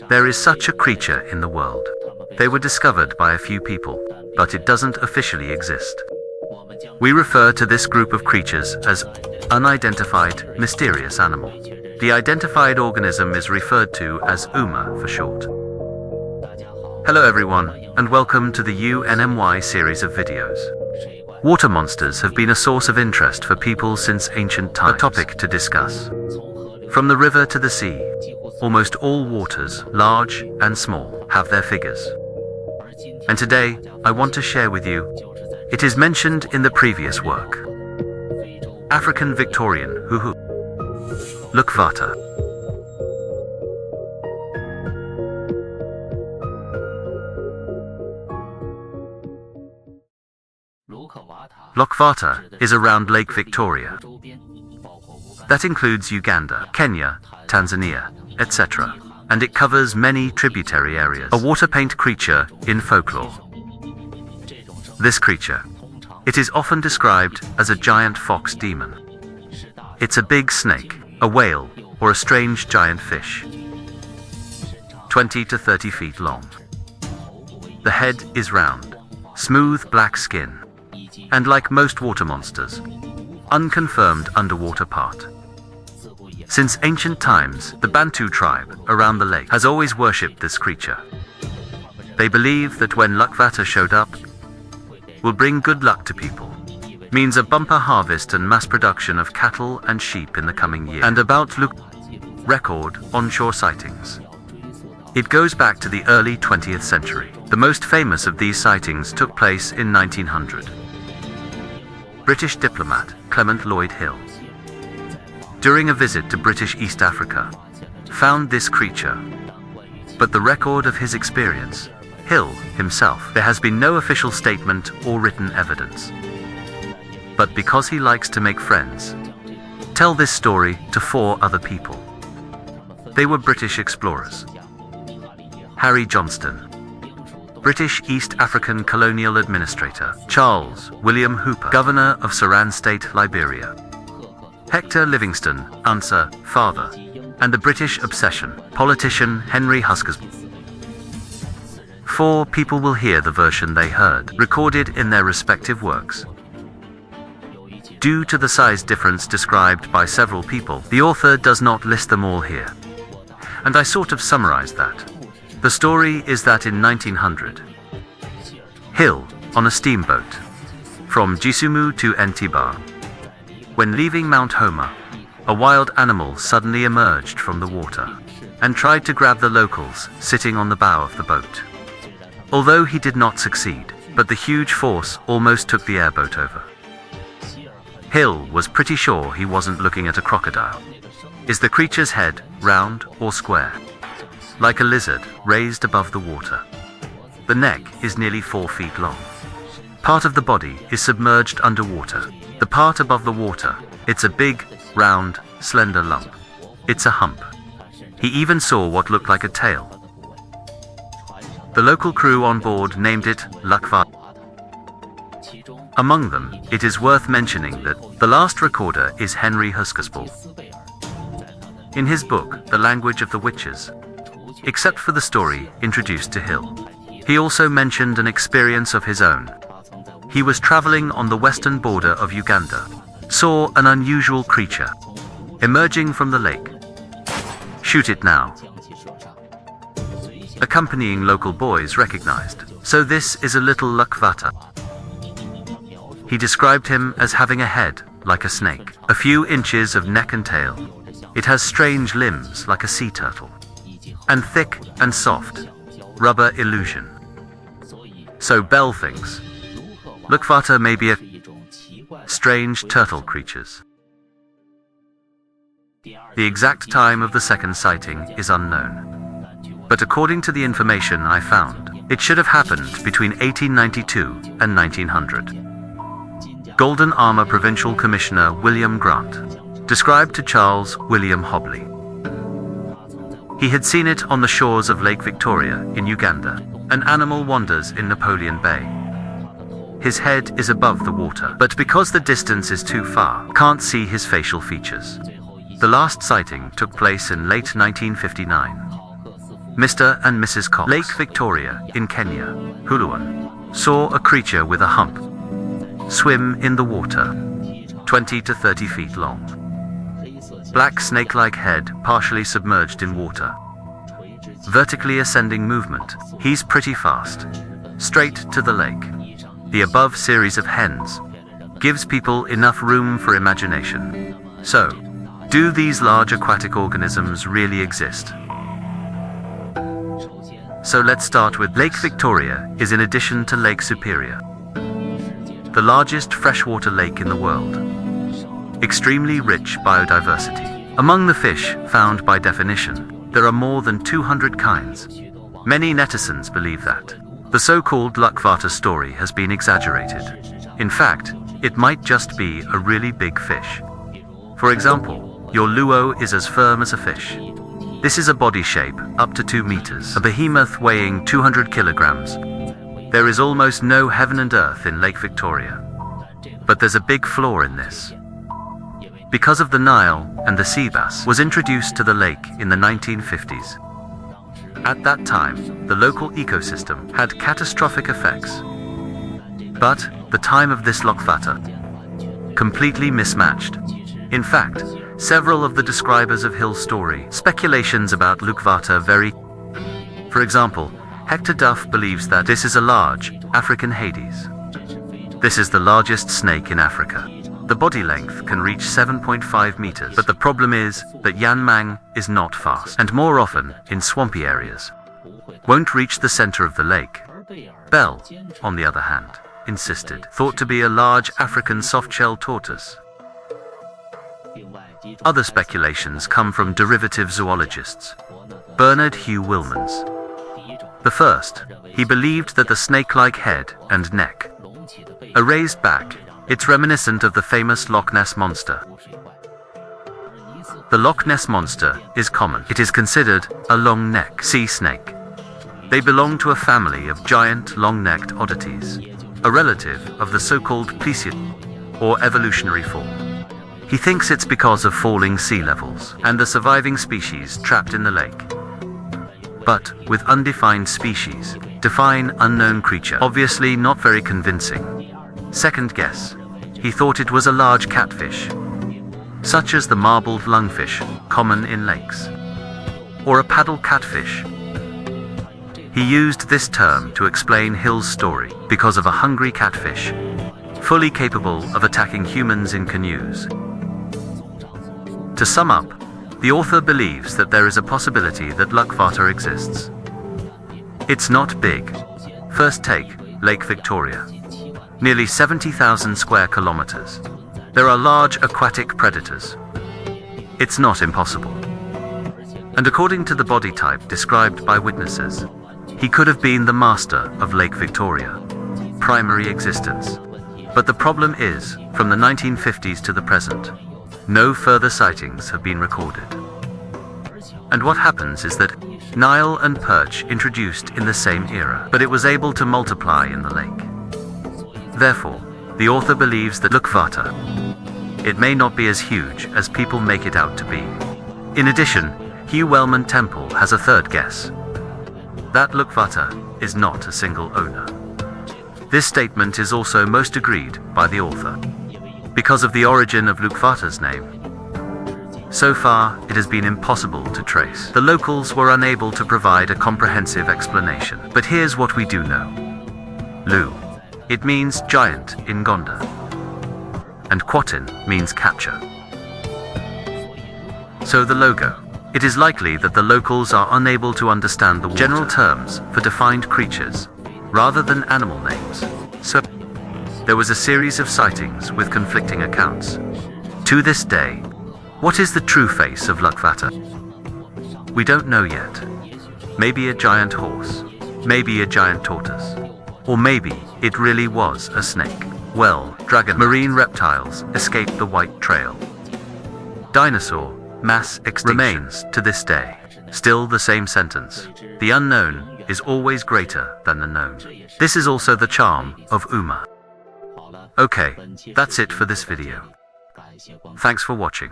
There is such a creature in the world. They were discovered by a few people, but it doesn't officially exist. We refer to this group of creatures as unidentified, mysterious animal. The identified organism is referred to as UMA for short. Hello everyone, and welcome to the UNMY series of videos. Water monsters have been a source of interest for people since ancient times. A topic to discuss. From the river to the sea, almost all waters, large and small, have their figures. And today, I want to share with you, it is mentioned in the previous work. African Victorian Huhu. Lukvata. Lukvata is around Lake Victoria. That includes Uganda, Kenya, Tanzania, etc. And it covers many tributary areas. A water paint creature in folklore. This creature, it is often described as a giant fox demon. It's a big snake, a whale, or a strange giant fish. 20 to 30 feet long. The head is round, smooth black skin, and like most water monsters, unconfirmed underwater part. Since ancient times, the Bantu tribe around the lake has always worshipped this creature. They believe that when Lukvata showed up, will bring good luck to people, means a bumper harvest and mass production of cattle and sheep in the coming year. And about record onshore sightings. It goes back to the early 20th century. The most famous of these sightings took place in 1900. British diplomat Clement Lloyd Hill, during a visit to British East Africa, found this creature. But the record of his experience, Hill himself, there has been no official statement or written evidence. But because he likes to make friends, tell this story to 4 other people. They were British explorers. Harry Johnston, British East African Colonial Administrator Charles William Hooper, Governor of Suran State, Liberia. Hector Livingston, Answer, father, and the British obsession, politician Henry Husker's. 4 people will hear the version they heard, recorded in their respective works. Due to the size difference described by several people, the author does not list them all here. And I sort of summarized that. The story is that in 1900, Hill, on a steamboat, from Gisumu to Entebbe, when leaving Mount Homer, a wild animal suddenly emerged from the water and tried to grab the locals sitting on the bow of the boat. Although he did not succeed, but the huge force almost took the airboat over. Hill was pretty sure he wasn't looking at a crocodile. Is the creature's head round or square? Like a lizard raised above the water. The neck is nearly 4 feet long. Part of the body is submerged underwater. The part above the water, it's a big, round, slender lump. It's a hump. He even saw what looked like a tail. The local crew on board named it Lukvata. Among them, it is worth mentioning that the last recorder is Henry Husker's. In his book, The Language of the Witches, except for the story introduced to Hill, he also mentioned an experience of his own. He was traveling on the western border of Uganda, saw an unusual creature emerging from the lake. Shoot it now. Accompanying local boys recognized, so this is a little Lukvata. He described him as having a head like a snake, a few inches of neck and tail. It has strange limbs like a sea turtle, and thick and soft, rubber illusion. So Bell thinks Lukvata may be a strange turtle creatures. The exact time of the second sighting is unknown. But according to the information I found, it should have happened between 1892 and 1900. Golden Armor Provincial Commissioner William Grant described to Charles William Hobley. He had seen it on the shores of Lake Victoria in Uganda. An animal wanders in Napoleon Bay. His head is above the water, but because the distance is too far, can't see his facial features. The last sighting took place in late 1959. Mr. and Mrs. Cox. Lake Victoria in Kenya, Huluan, saw a creature with a hump swim in the water, 20 to 30 feet long. Black snake-like head partially submerged in water. Vertically ascending movement. He's pretty fast. Straight to the lake. The above series of hens gives people enough room for imagination. So, do these large aquatic organisms really exist? So let's start with Lake Victoria is in addition to Lake Superior, the largest freshwater lake in the world. Extremely rich biodiversity. Among the fish found by definition, there are more than 200 kinds. Many netizens believe that the so-called Lukvater story has been exaggerated. In fact, it might just be a really big fish. For example, your luo is as firm as a fish. This is a body shape up to 2 meters, a behemoth weighing 200 kilograms. There is almost no heaven and earth in Lake Victoria. But there's a big flaw in this. Because of the Nile and the sea bass was introduced to the lake in the 1950s. At that time, the local ecosystem had catastrophic effects. But the time of this Lukvater completely mismatched. In fact, several of the describers of Hill's story speculations about Lukvater vary. For example, Hector Duff believes that this is a large African Hades. This is the largest snake in Africa. The body length can reach 7.5 meters, but the problem is that Yan Mang is not fast, and more often, in swampy areas, won't reach the center of the lake. Bell, on the other hand, insisted, thought to be a large African softshell tortoise. Other speculations come from derivative zoologists. Bernard Hugh Wilmans. The first, he believed that the snake-like head and neck, a raised back, it's reminiscent of the famous Loch Ness Monster. The Loch Ness Monster is common. It is considered a long-neck sea snake. They belong to a family of giant long-necked oddities, a relative of the so-called plesiosaur, or evolutionary form. He thinks it's because of falling sea levels and the surviving species trapped in the lake. But with undefined species, define unknown creature, obviously not very convincing. Second guess, he thought it was a large catfish, such as the marbled lungfish, common in lakes, or a paddle catfish. He used this term to explain Hill's story because of a hungry catfish, fully capable of attacking humans in canoes. To sum up, the author believes that there is a possibility that Lukvater exists. It's not big. First take, Lake Victoria. Nearly 70,000 square kilometers. There are large aquatic predators. It's not impossible. And according to the body type described by witnesses, he could have been the master of Lake Victoria, primary existence. But the problem is, from the 1950s to the present, no further sightings have been recorded. And what happens is that Nile and perch introduced in the same era, but it was able to multiply in the lake. Therefore, the author believes that Lukvater, it may not be as huge as people make it out to be. In addition, Hugh Wellman Temple has a third guess. That Lukvater is not a single owner. This statement is also most agreed by the author, because of the origin of Lukvater's name. So far, it has been impossible to trace. The locals were unable to provide a comprehensive explanation. But here's what we do know. Lu. It means giant in Gonda. And Kwatin means capture. So the logo. It is likely that the locals are unable to understand the general terms for defined creatures, rather than animal names. So, there was a series of sightings with conflicting accounts. To this day, what is the true face of Lukvater? We don't know yet. Maybe a giant horse, maybe a giant tortoise, or maybe it really was a snake. Well, dragon, marine reptiles escaped the white trail. Dinosaur, mass extinction remains to this day. Still the same sentence. The unknown is always greater than the known. This is also the charm of Uma. Okay, that's it for this video. Thanks for watching.